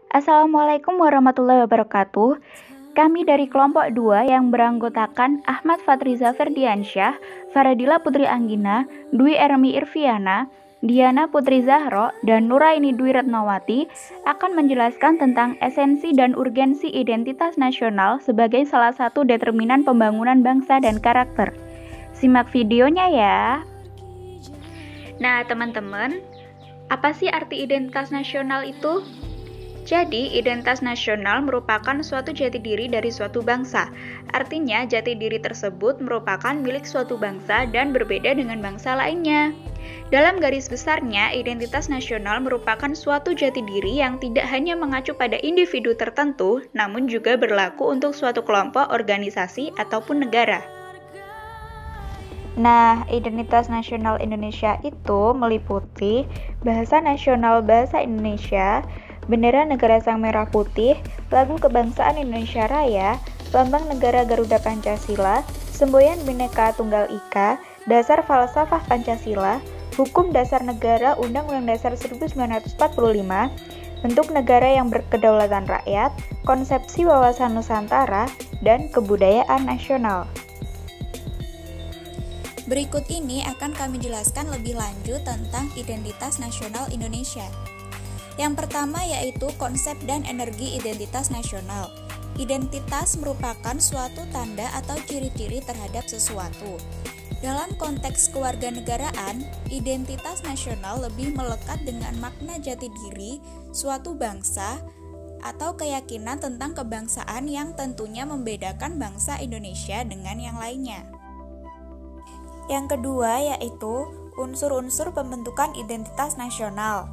Assalamualaikum warahmatullahi wabarakatuh. Kami dari kelompok 2 yang beranggotakan Ahmad Fatriza Ferdiansyah, Faradila Putri Anggina, Dwi Ermi Irviana, Diana Putri Zahro, dan Nuraini Dwi Retnowati akan menjelaskan tentang esensi dan urgensi identitas nasional sebagai salah satu determinan pembangunan bangsa dan karakter. Simak videonya ya. Nah, teman-teman, apa sih arti identitas nasional itu? Jadi, identitas nasional merupakan suatu jati diri dari suatu bangsa. Artinya, jati diri tersebut merupakan milik suatu bangsa dan berbeda dengan bangsa lainnya. Dalam garis besarnya, identitas nasional merupakan suatu jati diri yang tidak hanya mengacu pada individu tertentu, namun juga berlaku untuk suatu kelompok, organisasi, ataupun negara. Nah, identitas nasional Indonesia itu meliputi bahasa nasional bahasa Indonesia, bendera negara sang merah putih, lagu kebangsaan Indonesia Raya, lambang negara Garuda Pancasila, semboyan Bhinneka Tunggal Ika, dasar falsafah Pancasila, hukum dasar negara Undang-Undang Dasar 1945, bentuk negara yang berkedaulatan rakyat, konsepsi wawasan Nusantara, dan kebudayaan nasional. Berikut ini akan kami jelaskan lebih lanjut tentang identitas nasional Indonesia. Yang pertama yaitu konsep dan energi identitas nasional. Identitas merupakan suatu tanda atau ciri-ciri terhadap sesuatu. Dalam konteks kewarganegaraan, identitas nasional lebih melekat dengan makna jati diri suatu bangsa atau keyakinan tentang kebangsaan yang tentunya membedakan bangsa Indonesia dengan yang lainnya. Yang kedua yaitu unsur-unsur pembentukan identitas nasional.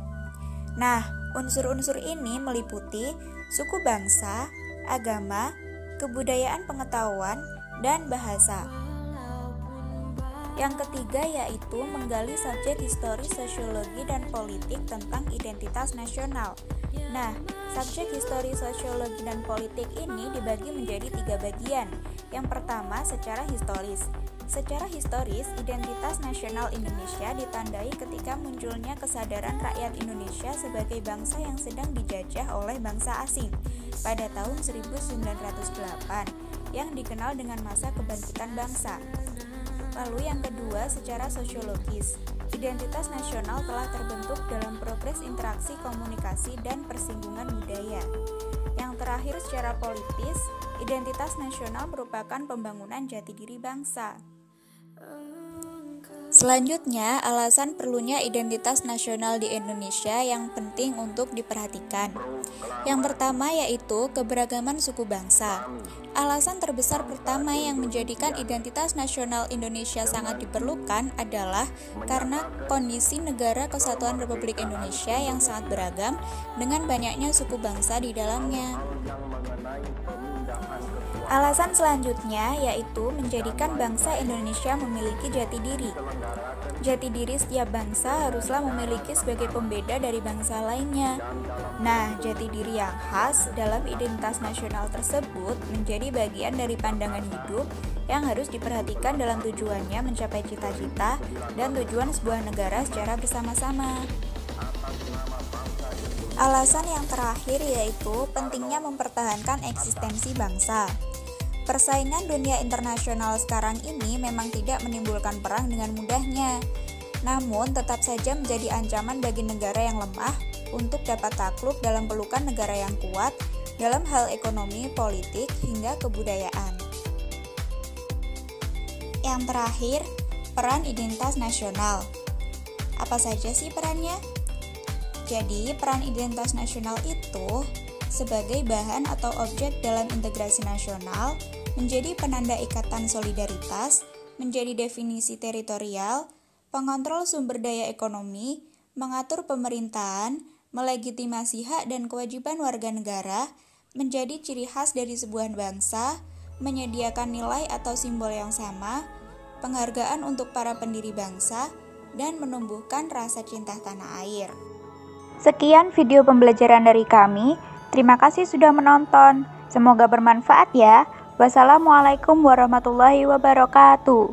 Nah, unsur-unsur ini meliputi suku bangsa, agama, kebudayaan pengetahuan, dan bahasa. Yang ketiga yaitu menggali subjek historis, sosiologi, dan politik tentang identitas nasional. Nah, subjek historis, sosiologi, dan politik ini dibagi menjadi 3 bagian. Yang pertama, secara historis. Secara historis, identitas nasional Indonesia ditandai ketika munculnya kesadaran rakyat Indonesia sebagai bangsa yang sedang dijajah oleh bangsa asing pada tahun 1908 yang dikenal dengan masa kebangkitan bangsa. Lalu yang kedua, secara sosiologis. Identitas nasional telah terbentuk dalam progres interaksi komunikasi dan persinggungan budaya. Yang terakhir, secara politis, identitas nasional merupakan pembangunan jati diri bangsa. Selanjutnya, alasan perlunya identitas nasional di Indonesia yang penting untuk diperhatikan. Yang pertama yaitu keberagaman suku bangsa. Alasan terbesar pertama yang menjadikan identitas nasional Indonesia sangat diperlukan adalah karena kondisi negara kesatuan Republik Indonesia yang sangat beragam dengan banyaknya suku bangsa di dalamnya. Alasan selanjutnya yaitu menjadikan bangsa Indonesia memiliki jati diri. Jati diri setiap bangsa haruslah memiliki sebagai pembeda dari bangsa lainnya. Nah, jati diri yang khas dalam identitas nasional tersebut menjadi bagian dari pandangan hidup yang harus diperhatikan dalam tujuannya mencapai cita-cita dan tujuan sebuah negara secara bersama-sama. Alasan yang terakhir yaitu pentingnya mempertahankan eksistensi bangsa. Persaingan dunia internasional sekarang ini memang tidak menimbulkan perang dengan mudahnya, namun tetap saja menjadi ancaman bagi negara yang lemah untuk dapat takluk dalam pelukan negara yang kuat dalam hal ekonomi, politik, hingga kebudayaan. Yang terakhir, peran identitas nasional. Apa saja sih perannya? Jadi, peran identitas nasional itu sebagai bahan atau objek dalam integrasi nasional, menjadi penanda ikatan solidaritas, menjadi definisi teritorial, pengontrol sumber daya ekonomi, mengatur pemerintahan, melegitimasi hak dan kewajiban warga negara, menjadi ciri khas dari sebuah bangsa, menyediakan nilai atau simbol yang sama, penghargaan untuk para pendiri bangsa, dan menumbuhkan rasa cinta tanah air. Sekian video pembelajaran dari kami. Terima kasih sudah menonton. Semoga bermanfaat ya. Wassalamualaikum warahmatullahi wabarakatuh.